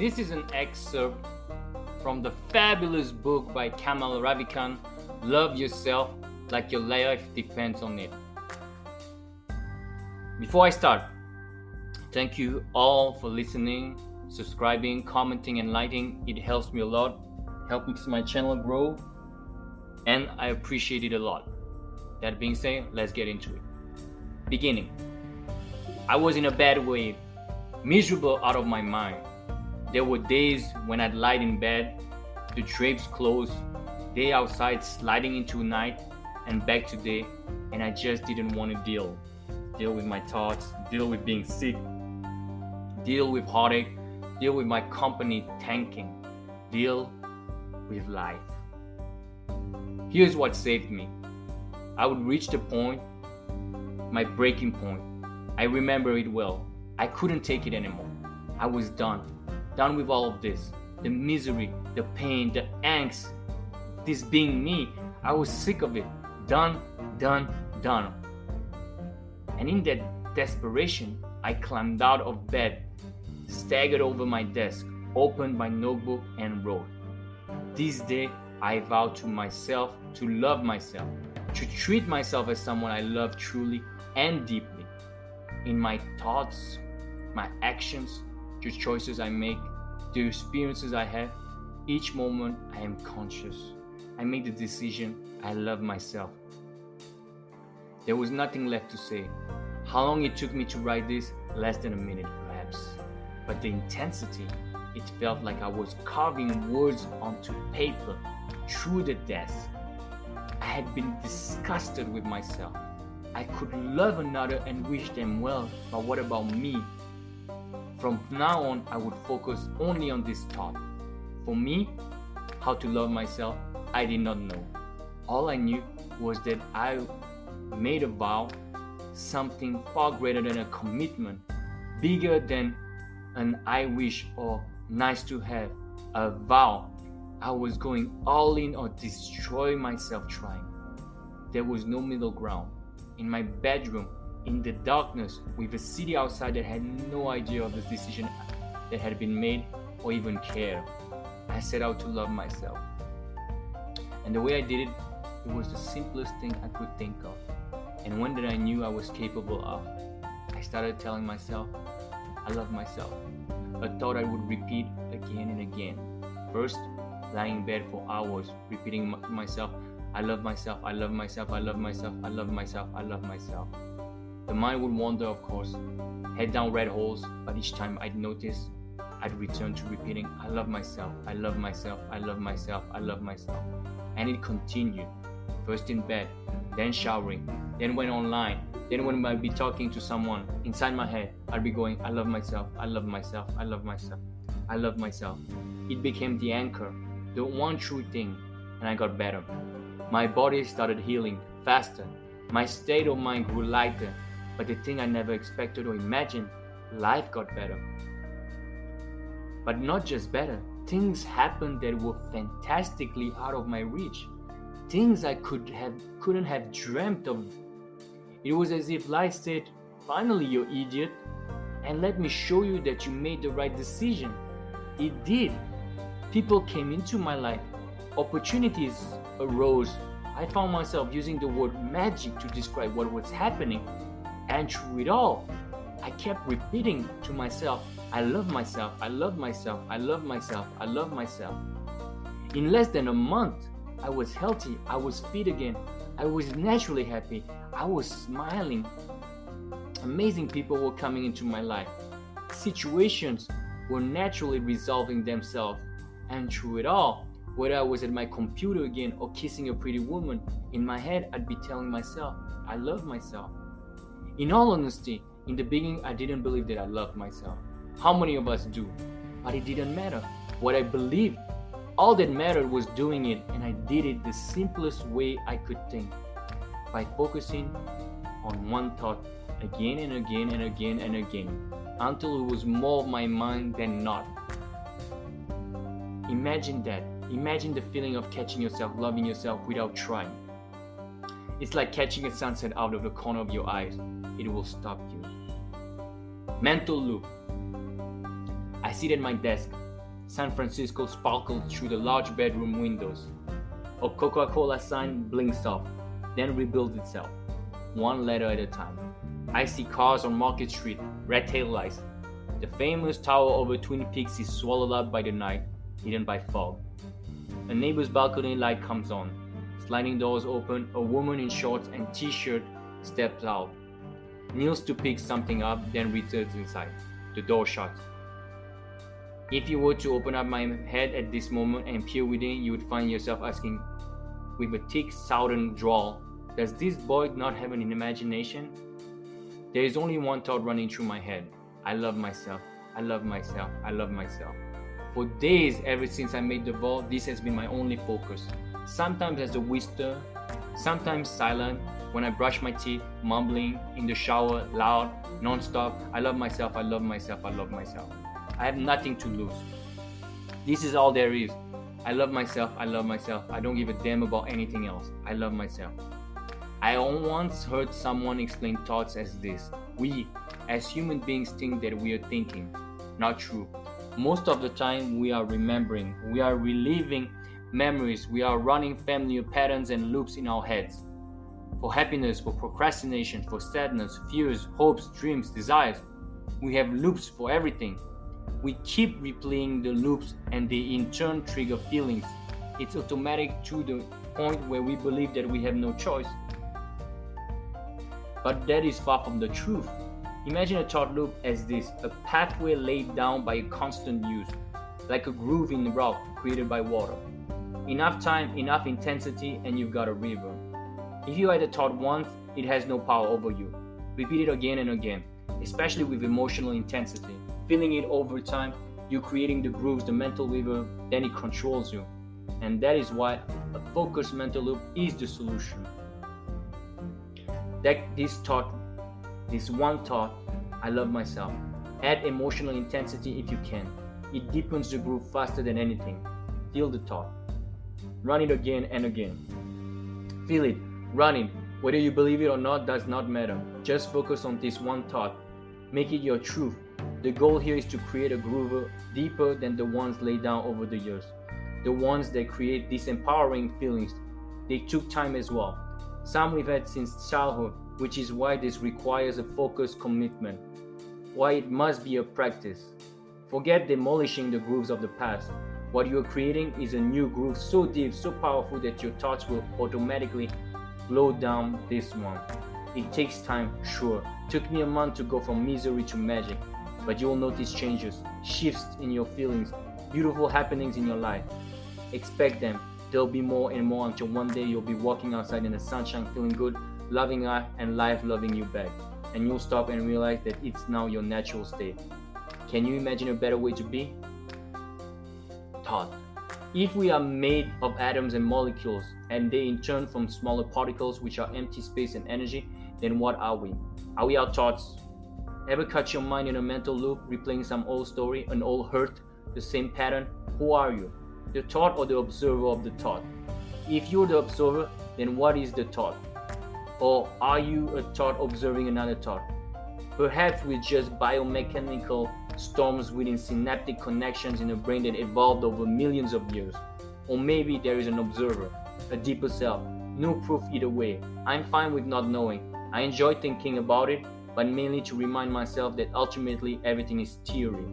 This is an excerpt from the fabulous book by Kamal Ravikant, Love Yourself Like Your Life Depends on It. Before I start, thank you all for listening, subscribing, commenting, and liking. It helps me a lot, helps my channel grow, and I appreciate it a lot. That being said, let's get into it. Beginning. I was in a bad way, miserable out of my mind. There were days when I'd lie in bed, the drapes closed, day outside sliding into night, and back to day, and I just didn't want to deal with my thoughts, deal with being sick, deal with heartache, deal with my company tanking, deal with life. Here's what saved me. I would reach the point, my breaking point. I remember it well. I couldn't take it anymore. I was done with all of this. The misery, the pain, the angst, this being me. I was sick of it. Done. And in that desperation, I climbed out of bed, staggered over my desk, opened my notebook, and wrote. This day, I vowed to myself to love myself, to treat myself as someone I love truly and deeply. In my thoughts, my actions, the choices I make, the experiences I have, each moment I am conscious. I make the decision, I love myself. There was nothing left to say. How long it took me to write this? Less than a minute perhaps. But the intensity, it felt like I was carving words onto paper through the desk. I had been disgusted with myself. I could love another and wish them well, but what about me? From now on, I would focus only on this thought. For me, how to love myself, I did not know. All I knew was that I made a vow, something far greater than a commitment, bigger than an I wish or nice to have, a vow. I was going all in or destroy myself trying. There was no middle ground. In my bedroom, in the darkness, with a city outside that had no idea of the decision that had been made or even cared, I set out to love myself. And the way I did it, it was the simplest thing I could think of, and one that I knew I was capable of. I started telling myself, I love myself, a thought I would repeat again and again. First, lying in bed for hours, repeating to myself, I love myself, I love myself, I love myself, I love myself, I love myself. The mind would wander, of course, head down red holes, but each time I'd notice, I'd return to repeating, I love myself, I love myself, I love myself, I love myself. And it continued, first in bed, then showering, then went online, then when I'd be talking to someone, inside my head, I'd be going, I love myself, I love myself, I love myself, I love myself. It became the anchor, the one true thing, and I got better. My body started healing faster. My state of mind grew lighter. But the thing I never expected or imagined, life got better. But not just better, things happened that were fantastically out of my reach. Things I couldn't have dreamt of. It was as if life said, finally you idiot, and let me show you that you made the right decision. It did. People came into my life. Opportunities arose. I found myself using the word magic to describe what was happening. And through it all, I kept repeating to myself, I love myself, I love myself, I love myself, I love myself. In less than a month, I was healthy, I was fit again, I was naturally happy, I was smiling. Amazing people were coming into my life. Situations were naturally resolving themselves. And through it all, whether I was at my computer again or kissing a pretty woman, in my head I'd be telling myself, I love myself. In all honesty, in the beginning I didn't believe that I loved myself. How many of us do? But it didn't matter. What I believed, all that mattered was doing it, and I did it the simplest way I could think. By focusing on one thought again and again and again and again, until it was more of my mind than not. Imagine that. Imagine the feeling of catching yourself, loving yourself without trying. It's like catching a sunset out of the corner of your eyes. It will stop you. Mental loop. I sit at my desk, San Francisco sparkles through the large bedroom windows. A Coca-Cola sign blinks off, then rebuilds itself, one letter at a time. I see cars on Market Street, red taillights. The famous tower over Twin Peaks is swallowed up by the night, hidden by fog. A neighbor's balcony light comes on. Sliding doors open, a woman in shorts and t-shirt steps out, kneels to pick something up, then returns inside. The door shuts. If you were to open up my head at this moment and peer within, you would find yourself asking with a thick southern drawl, does this boy not have an imagination? There is only one thought running through my head. I love myself. I love myself. I love myself. For days, ever since I made the vow, this has been my only focus. Sometimes as a whisper, sometimes silent, when I brush my teeth, mumbling, in the shower, loud, non-stop. I love myself. I love myself. I love myself. I have nothing to lose. This is all there is. I love myself. I love myself. I don't give a damn about anything else. I love myself. I once heard someone explain thoughts as this. We, as human beings, think that we are thinking. Not true. Most of the time, we are remembering. We are reliving memories. We are running familiar patterns and loops in our heads. For happiness, for procrastination, for sadness, fears, hopes, dreams, desires. We have loops for everything. We keep replaying the loops and they in turn trigger feelings. It's automatic to the point where we believe that we have no choice. But that is far from the truth. Imagine a thought loop as this, a pathway laid down by a constant use, like a groove in the rock created by water. Enough time, enough intensity, and you've got a river. If you had a thought once, it has no power over you. Repeat it again and again, especially with emotional intensity. Feeling it over time, you're creating the grooves, the mental river, then it controls you. And that is why a focused mental loop is the solution. That this one thought, I love myself. Add emotional intensity if you can. It deepens the groove faster than anything. Feel the thought. Run it again and again. Feel it. Run it. Whether you believe it or not does not matter. Just focus on this one thought. Make it your truth. The goal here is to create a groove deeper than the ones laid down over the years. The ones that create these empowering feelings. They took time as well. Some we've had since childhood, which is why this requires a focused commitment. Why it must be a practice. Forget demolishing the grooves of the past. What you are creating is a new groove so deep, so powerful that your thoughts will automatically flow down this one. It takes time, sure. Took me a month to go from misery to magic. But you will notice changes, shifts in your feelings, beautiful happenings in your life. Expect them. There'll be more and more until one day you'll be walking outside in the sunshine feeling good, loving life and life loving you back. And you'll stop and realize that it's now your natural state. Can you imagine a better way to be? Thought. If we are made of atoms and molecules, and they in turn from smaller particles which are empty space and energy, then what are we? Are we our thoughts? Ever catch your mind in a mental loop, replaying some old story, an old hurt, the same pattern? Who are you? The thought or the observer of the thought? If you're the observer, then what is the thought? Or are you a thought observing another thought? Perhaps with just biomechanical storms within synaptic connections in the brain that evolved over millions of years. Or maybe there is an observer, a deeper self. No proof either way. I'm fine with not knowing. I enjoy thinking about it, but mainly to remind myself that ultimately everything is theory.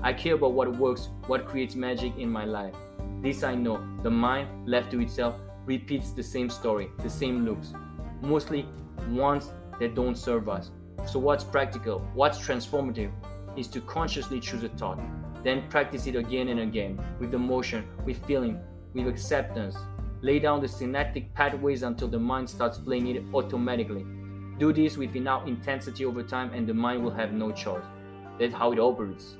I care about what works, what creates magic in my life. This I know, the mind, left to itself, repeats the same story, the same loops. Mostly ones that don't serve us. So what's practical, what's transformative, is to consciously choose a thought, then practice it again and again, with emotion, with feeling, with acceptance. Lay down the synaptic pathways until the mind starts playing it automatically. Do this with enough intensity over time and the mind will have no choice. That's how it operates.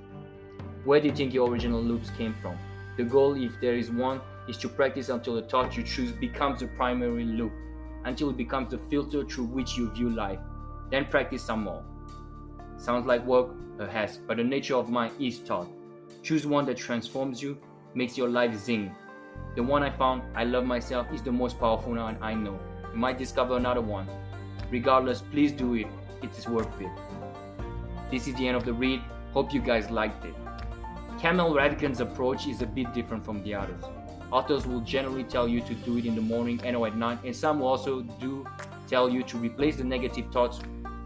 Where do you think your original loops came from? The goal, if there is one, is to practice until the thought you choose becomes the primary loop, until it becomes the filter through which you view life. Then practice some more. Sounds like work? Perhaps, but the nature of mind is thought. Choose one that transforms you, makes your life zing. The one I found, I love myself, is the most powerful one I know. You might discover another one. Regardless, please do it. It is worth it. This is the end of the read. Hope you guys liked it. Kamal Ravikant's approach is a bit different from the others. Authors will generally tell you to do it in the morning and or at night, and some will also do tell you to replace the negative thoughts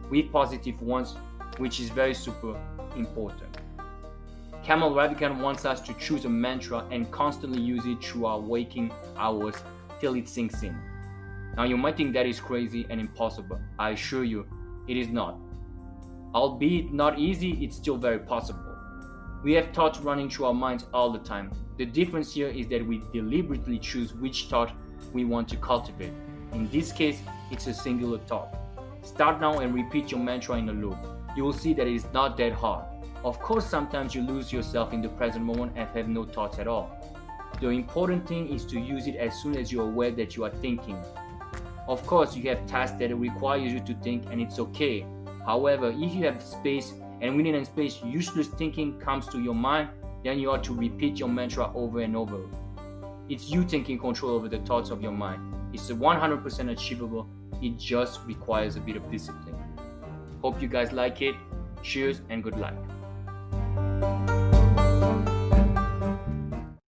with positive ones, which is very super important. Kamal Ravikant wants us to choose a mantra and constantly use it through our waking hours till it sinks in. Now you might think that is crazy and impossible. I assure you, it is not. Albeit not easy, it's still very possible. We have thoughts running through our minds all the time. The difference here is that we deliberately choose which thought we want to cultivate. In this case, it's a singular thought. Start now and repeat your mantra in a loop. You will see that it is not that hard. Of course, sometimes you lose yourself in the present moment and have no thoughts at all. The important thing is to use it as soon as you're aware that you are thinking. Of course, you have tasks that require you to think, and it's okay. However, if you have space and within that space useless thinking comes to your mind, then you ought to repeat your mantra over and over. It's you taking control over the thoughts of your mind. It's 100% achievable. It just requires a bit of discipline. Hope you guys like it. Cheers and good luck.